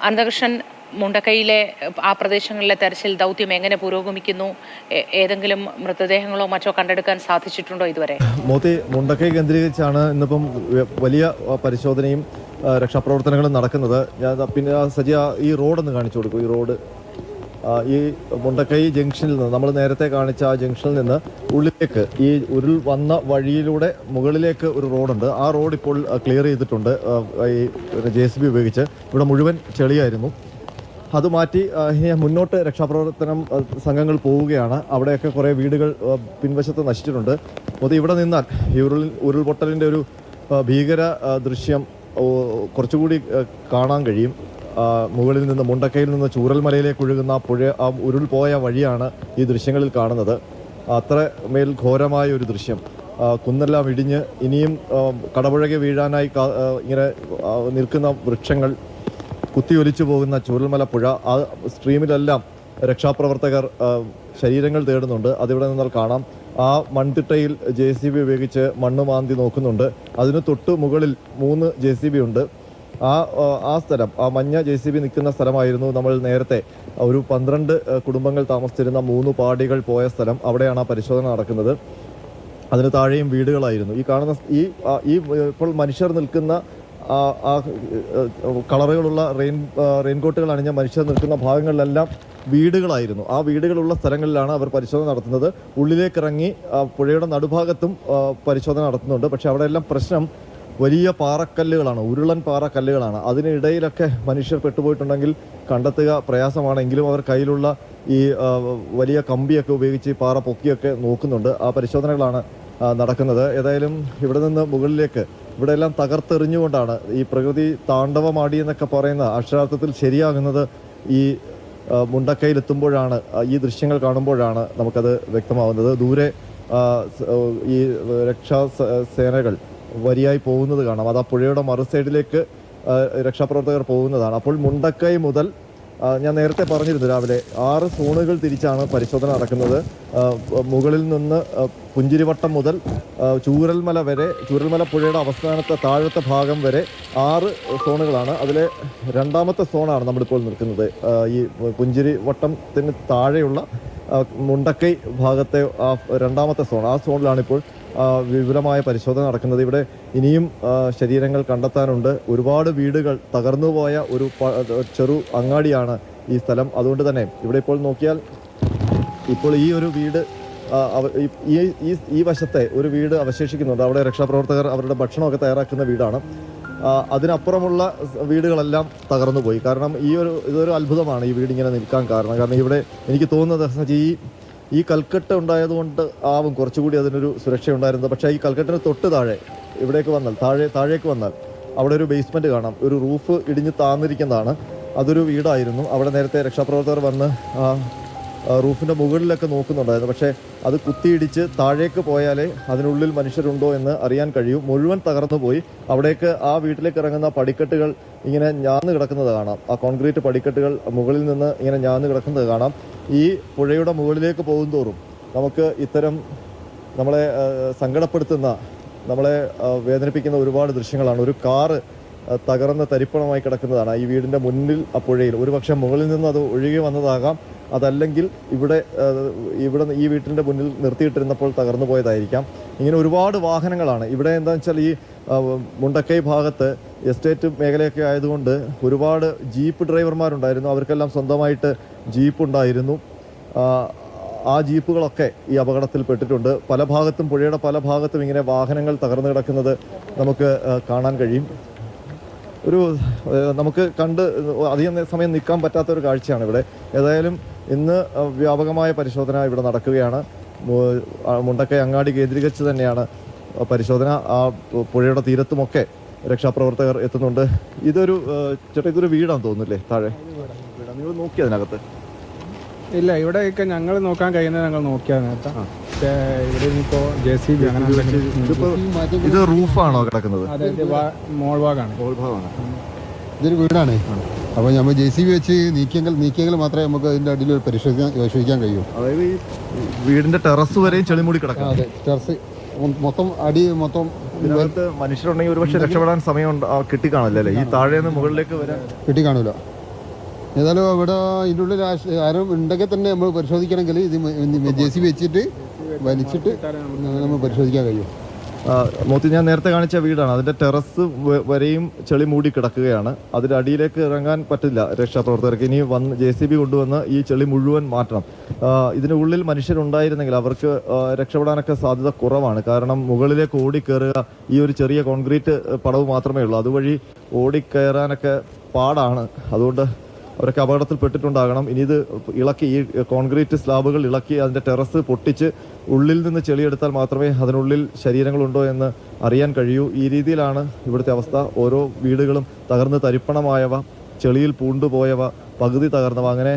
അനന്തകൃഷ്ണൻ, മുണ്ടക്കൈയിലെ ആ പ്രദേശങ്ങളിലെ തെരച്ചിൽ ദൗത്യം എങ്ങനെ പുരോഗമിക്കുന്നു? ഏതെങ്കിലും മൃതദേഹങ്ങളോ മറ്റോ കണ്ടെടുക്കാൻ സാധിച്ചിട്ടുണ്ടോ ഇതുവരെ? മോത്തി, മുണ്ടക്കൈ കേന്ദ്രീകരിച്ചാണ് ഇന്നിപ്പം വലിയ പരിശോധനയും രക്ഷാപ്രവർത്തനങ്ങളും നടക്കുന്നത്. പിന്നെ സജിയ, ഈ റോഡൊന്ന് കാണിച്ചു കൊടുക്കും. ഈ റോഡ് ഈ മുണ്ടക്കൈ ജംഗ്ഷനിൽ നിന്ന്, നമ്മൾ നേരത്തെ കാണിച്ച ആ ജംഗ്ഷനിൽ നിന്ന് ഉള്ളിലേക്ക് ഈ ഉരുൾ വന്ന വഴിയിലൂടെ മുകളിലേക്ക് ഒരു റോഡുണ്ട്. ആ റോഡ് ഇപ്പോൾ ക്ലിയർ ചെയ്തിട്ടുണ്ട് ഈ JCB ഉപയോഗിച്ച്. ഇവിടെ മുഴുവൻ ചെളിയായിരുന്നു. അത് മാറ്റി മുന്നോട്ട് രക്ഷാപ്രവർത്തനം സംഘങ്ങൾ പോവുകയാണ്. അവിടെയൊക്കെ കുറേ വീടുകൾ പിൻവശത്ത് നശിച്ചിട്ടുണ്ട്. അത് ഇവിടെ നിന്നാൽ ഈ ഉരുൾപൊട്ടലിൻ്റെ ഒരു ഭീകര ദൃശ്യം കുറച്ചുകൂടി കാണാൻ കഴിയും. മുകളിൽ നിന്ന്, മുണ്ടക്കയിൽ നിന്ന് ചൂരൽമലയിലേക്ക് ഒഴുകുന്ന ആ ഉരുൾ പോയ വഴിയാണ് ഈ ദൃശ്യങ്ങളിൽ കാണുന്നത്. അത്ര മേൽ ഘോരമായ ഒരു ദൃശ്യം. കുന്നെല്ലാം ഇടിഞ്ഞ് ഇനിയും കടപുഴകി വീഴാനായി ഇങ്ങനെ നിൽക്കുന്ന വൃക്ഷങ്ങൾ, കുത്തിയൊലിച്ചു പോകുന്ന ചൂരൽമല പുഴ, ആ സ്ട്രീമിലെല്ലാം രക്ഷാപ്രവർത്തകർ ശരീരങ്ങൾ തേടുന്നുണ്ട്. അതിവിടെ നിന്നാൽ കാണാം. ആ മൺതിട്ടയിൽ JCB ഉപയോഗിച്ച് മണ്ണ് മാന്തി നോക്കുന്നുണ്ട്. അതിന് തൊട്ട് മുകളിൽ 3 JCB ഉണ്ട്. ആ സ്ഥലം, ആ മഞ്ഞ JCB നിൽക്കുന്ന സ്ഥലമായിരുന്നു നമ്മൾ നേരത്തെ ഒരു 12 കുടുംബങ്ങൾ താമസിച്ചിരുന്ന 3 പാടികൾ പോയ സ്ഥലം. അവിടെയാണ് ആ പരിശോധന നടക്കുന്നത്. അതിന് താഴെയും വീടുകളായിരുന്നു. ഈ കാണുന്ന ഈ ഇപ്പോൾ മനുഷ്യർ നിൽക്കുന്ന ആ കളറുകളുള്ള റെയിൻകോട്ടുകൾ അണിഞ്ഞ മനുഷ്യർ നിൽക്കുന്ന ഭാഗങ്ങളിലെല്ലാം വീടുകളായിരുന്നു. ആ വീടുകളുള്ള സ്ഥലങ്ങളിലാണ് അവർ പരിശോധന നടത്തുന്നത്. ഉള്ളിലേക്കിറങ്ങി പുഴയുടെ നടുഭാഗത്തും പരിശോധന നടത്തുന്നുണ്ട്. പക്ഷെ അവിടെയെല്ലാം പ്രശ്നം വലിയ പാറക്കല്ലുകളാണ്, ഉരുളൻ പാറക്കല്ലുകളാണ്. അതിനിടയിലൊക്കെ മനുഷ്യർ പെട്ടുപോയിട്ടുണ്ടെങ്കിൽ കണ്ടെത്തുക പ്രയാസമാണെങ്കിലും അവർ കയ്യിലുള്ള ഈ വലിയ കമ്പിയൊക്കെ ഉപയോഗിച്ച് പാറ പൊക്കിയൊക്കെ നോക്കുന്നുണ്ട്. ആ പരിശോധനകളാണ് നടക്കുന്നത്. ഏതായാലും ഇവിടെ നിന്ന് മുകളിലേക്ക് ഇവിടെ എല്ലാം തകർത്തെറിഞ്ഞുകൊണ്ടാണ് ഈ പ്രകൃതി താണ്ഡവമാടി എന്നൊക്കെ പറയുന്ന അക്ഷരാർത്ഥത്തിൽ ശരിയാകുന്നത് ഈ മുണ്ടക്കൈയിലെത്തുമ്പോഴാണ്, ഈ ദൃശ്യങ്ങൾ കാണുമ്പോഴാണ് നമുക്കത് വ്യക്തമാവുന്നത്. ദൂരെ ഈ രക്ഷാസേനകൾ വരിയായി പോകുന്നത് കാണാം. അത് ആ പുഴയുടെ മറു സൈഡിലേക്ക് രക്ഷാപ്രവർത്തകർ പോകുന്നതാണ്. അപ്പോൾ മുണ്ടക്കൈ മുതൽ, ഞാൻ നേരത്തെ പറഞ്ഞിരുന്നു, രാവിലെ 6 സോണുകൾ തിരിച്ചാണ് പരിശോധന നടക്കുന്നത്. മുകളിൽ നിന്ന് പുഞ്ചിരിവട്ടം മുതൽ ചൂരൽമല വരെ, ചൂരൽമല പുഴയുടെ അവസാനത്തെ താഴത്തെ ഭാഗം വരെ 6 സോണുകളാണ്. അതിലെ 2ാമത്തെ സോണാണ് നമ്മളിപ്പോൾ നിൽക്കുന്നത്. ഈ പുഞ്ചിരിവട്ടത്തിന് താഴെയുള്ള മുണ്ടക്കൈ ഭാഗത്തെ 2ാമത്തെ സോൺ, ആ സോണിലാണിപ്പോൾ വിപുലമായ പരിശോധന നടക്കുന്നത്. ഇവിടെ ഇനിയും ശരീരങ്ങൾ കണ്ടെത്താനുണ്ട്. ഒരുപാട് വീടുകൾ തകർന്നുപോയ ഒരു ചെറു അങ്ങാടിയാണ് ഈ സ്ഥലം. അതുകൊണ്ട് തന്നെ ഇവിടെ ഇപ്പോൾ നോക്കിയാൽ, ഇപ്പോൾ ഈ ഒരു വീട്, ഈ വശത്തെ ഒരു വീട് അവശേഷിക്കുന്നുണ്ട്. അവിടെ രക്ഷാപ്രവർത്തകർ അവരുടെ ഭക്ഷണമൊക്കെ തയ്യാറാക്കുന്ന വീടാണ്. അതിനപ്പുറമുള്ള വീടുകളെല്ലാം തകർന്നുപോയി. കാരണം ഇതൊരു അത്ഭുതമാണ് ഈ വീടിങ്ങനെ നിൽക്കാൻ കാരണം. കാരണം ഇവിടെ എനിക്ക് തോന്നുന്നത് ഈ കൽക്കെട്ട് ഉണ്ടായതുകൊണ്ട് ആവും കുറച്ചുകൂടി അതിനൊരു സുരക്ഷ ഉണ്ടായിരുന്നത്. പക്ഷേ ഈ കൽക്കെട്ടിന് തൊട്ട് താഴെ ഇവിടേക്ക് വന്നാൽ, താഴേക്ക് വന്നാൽ അവിടെ ഒരു ബേസ്മെൻറ്റ് കാണാം. ഒരു റൂഫ് ഇടിഞ്ഞ് താന്നിരിക്കുന്നതാണ്. അതൊരു വീടായിരുന്നു. അവിടെ നേരത്തെ രക്ഷാപ്രവർത്തകർ വന്ന് റൂഫിൻ്റെ മുകളിലൊക്കെ നോക്കുന്നുണ്ടായിരുന്നു. പക്ഷേ അത് കുത്തിയിടിച്ച് താഴേക്ക് പോയാലേ അതിനുള്ളിൽ മനുഷ്യരുണ്ടോ എന്ന് അറിയാൻ കഴിയൂ. മുഴുവൻ തകർന്നു പോയി. അവിടേക്ക്, ആ വീട്ടിലേക്ക് ഇറങ്ങുന്ന പടിക്കെട്ടുകൾ ഇങ്ങനെ ഞാന്ന് കിടക്കുന്നത് കാണാം. ആ കോൺക്രീറ്റ് പടിക്കെട്ടുകൾ മുകളിൽ നിന്ന് ഇങ്ങനെ ഞാന്ന് കിടക്കുന്നത് കാണാം. ഈ പുഴയുടെ മുകളിലേക്ക് പോകുന്തോറും നമുക്ക് ഇത്തരം നമ്മളെ സങ്കടപ്പെടുത്തുന്ന, നമ്മളെ വേദനിപ്പിക്കുന്ന ഒരുപാട് ദൃശ്യങ്ങളാണ്. ഒരു കാറ് തകർന്ന് തരിപ്പണമായി കിടക്കുന്നതാണ് ഈ വീടിൻ്റെ മുന്നിൽ. ആ പുഴയിൽ ഒരുപക്ഷെ മുകളിൽ നിന്ന് അത് ഒഴുകി വന്നതാകാം. അതല്ലെങ്കിൽ ഇവിടെ ഈ വീട്ടിൻ്റെ മുന്നിൽ നിർത്തിയിട്ടിരുന്നപ്പോൾ തകർന്നു പോയതായിരിക്കാം. ഇങ്ങനെ ഒരുപാട് വാഹനങ്ങളാണ് ഇവിടെ. എന്താണെന്ന് വെച്ചാൽ ഈ മുണ്ടക്കൈ ഭാഗത്ത് എസ്റ്റേറ്റ് മേഖലയൊക്കെ ആയതുകൊണ്ട് ഒരുപാട് ജീപ്പ് ഡ്രൈവർമാരുണ്ടായിരുന്നു. അവർക്കെല്ലാം സ്വന്തമായിട്ട് ജീപ്പ് ഉണ്ടായിരുന്നു. ആ ജീപ്പുകളൊക്കെ ഈ അപകടത്തിൽ പെട്ടിട്ടുണ്ട്. പല ഭാഗത്തും, പുഴയുടെ പല ഭാഗത്തും ഇങ്ങനെ വാഹനങ്ങൾ തകർന്നു കിടക്കുന്നത് നമുക്ക് കാണാൻ കഴിയും. നമുക്ക് കണ്ട് അധികം സമയം നിൽക്കാൻ പറ്റാത്തൊരു കാഴ്ചയാണ് ഇവിടെ. ഏതായാലും ഇന്ന് വ്യാപകമായ പരിശോധന ഇവിടെ നടക്കുകയാണ്. മുണ്ടക്കൈ അങ്ങാടി കേന്ദ്രീകരിച്ച് തന്നെയാണ് പരിശോധന. ആ പുഴയുടെ തീരത്തുമൊക്കെ രക്ഷാപ്രവർത്തകർ എത്തുന്നുണ്ട്. ഇതൊരു വീടാണെന്ന് തോന്നുന്നില്ലേ? താഴെ നിങ്ങൾ നോക്കി അതിനകത്ത്? ഇല്ല, ഇവിടെയൊക്കെ ഞങ്ങൾ നോക്കാൻ കഴിയുന്നത് ഞങ്ങൾ നോക്കിയാൽ നേരത്തെ. ഇവിടെ ഇനിയിപ്പോ JCB അങ്ങനെ ഇത് റൂഫാണോ കിടക്കുന്നത്? അതെ, മോൾഭാഗമാണ്. ഇതൊരു വീടാണ്. അപ്പോൾ നമ്മൾ JCB വെച്ച് നീക്കിയെങ്കിൽ മാത്രമേ നമുക്ക് അതിൻ്റെ അടിയിൽ പരിശോധിക്കാൻ കഴിയൂ. അതായത് ഈ വീടിന്റെ ടെറസ് വരെയും ചെളിമൂടി കിടക്കാം. അതെ, ടെറസ് മൊത്തം, അടി മൊത്തം. ഇതിനകത്ത് മനുഷ്യരുണ്ടെങ്കിൽ ഒരുപക്ഷെ രക്ഷപ്പെടാൻ സമയം കിട്ടിക്കാണല്ലേ? ഈ താഴെ നിന്ന് മുകളിലേക്ക് വരാൻ കിട്ടിക്കാണൂല. ഏതായാലും അവിടെ ഇതിൻ്റെ ഉള്ളിൽ ആരും ഉണ്ടെങ്കിൽ തന്നെ നമ്മൾ പരിശോധിക്കണമെങ്കിൽ ഇത് JCB വെച്ചിട്ട് വലിച്ചിട്ട് നമ്മൾ പരിശോധിക്കാൻ കഴിയും. മോത്തി, ഞാൻ നേരത്തെ കാണിച്ച വീടാണ്. അതിന്റെ ടെറസ് വരെയും ചെളി മൂടി കിടക്കുകയാണ്. അതിന്റെ അടിയിലേക്ക് ഇറങ്ങാൻ പറ്റില്ല രക്ഷാപ്രവർത്തകർക്ക്. ഇനി JCB കൊണ്ടുവന്ന് ഈ ചെളി മുഴുവൻ മാറ്റണം. ഇതിന് ഉള്ളിൽ മനുഷ്യരുണ്ടായിരുന്നെങ്കിൽ അവർക്ക് രക്ഷപ്പെടാനൊക്കെ സാധ്യത കുറവാണ്. കാരണം മുകളിലേക്ക് ഓടിക്കയറുക ഈ ഒരു ചെറിയ കോൺക്രീറ്റ് പടവ് മാത്രമേ ഉള്ളൂ. അതുവഴി ഓടിക്കയറാനൊക്കെ പാടാണ്. അതുകൊണ്ട് അവരൊക്കെ അപകടത്തിൽപ്പെട്ടിട്ടുണ്ടാകണം. ഇനി ഇത് ഇളക്കി, ഈ കോൺക്രീറ്റ് സ്ലാബുകൾ ഇളക്കി അതിന്റെ ടെറസ് പൊട്ടിച്ച് ഉള്ളിൽ നിന്ന് ചെളിയെടുത്താൽ മാത്രമേ അതിനുള്ളിൽ ശരീരങ്ങളുണ്ടോ എന്ന് അറിയാൻ കഴിയൂ. ഈ രീതിയിലാണ് ഇവിടുത്തെ അവസ്ഥ. ഓരോ വീടുകളും തകർന്ന് തരിപ്പണമായവ, ചെളിയിൽ പൂണ്ടുപോയവ, പകുതി തകർന്നവ, അങ്ങനെ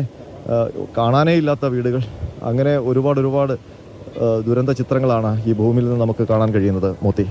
കാണാനേ ഇല്ലാത്ത വീടുകൾ, അങ്ങനെ ഒരുപാട് ദുരന്ത ചിത്രങ്ങളാണ് ഈ ഭൂമിയിൽ നിന്ന് നമുക്ക് കാണാൻ കഴിയുന്നത്. മോത്തി.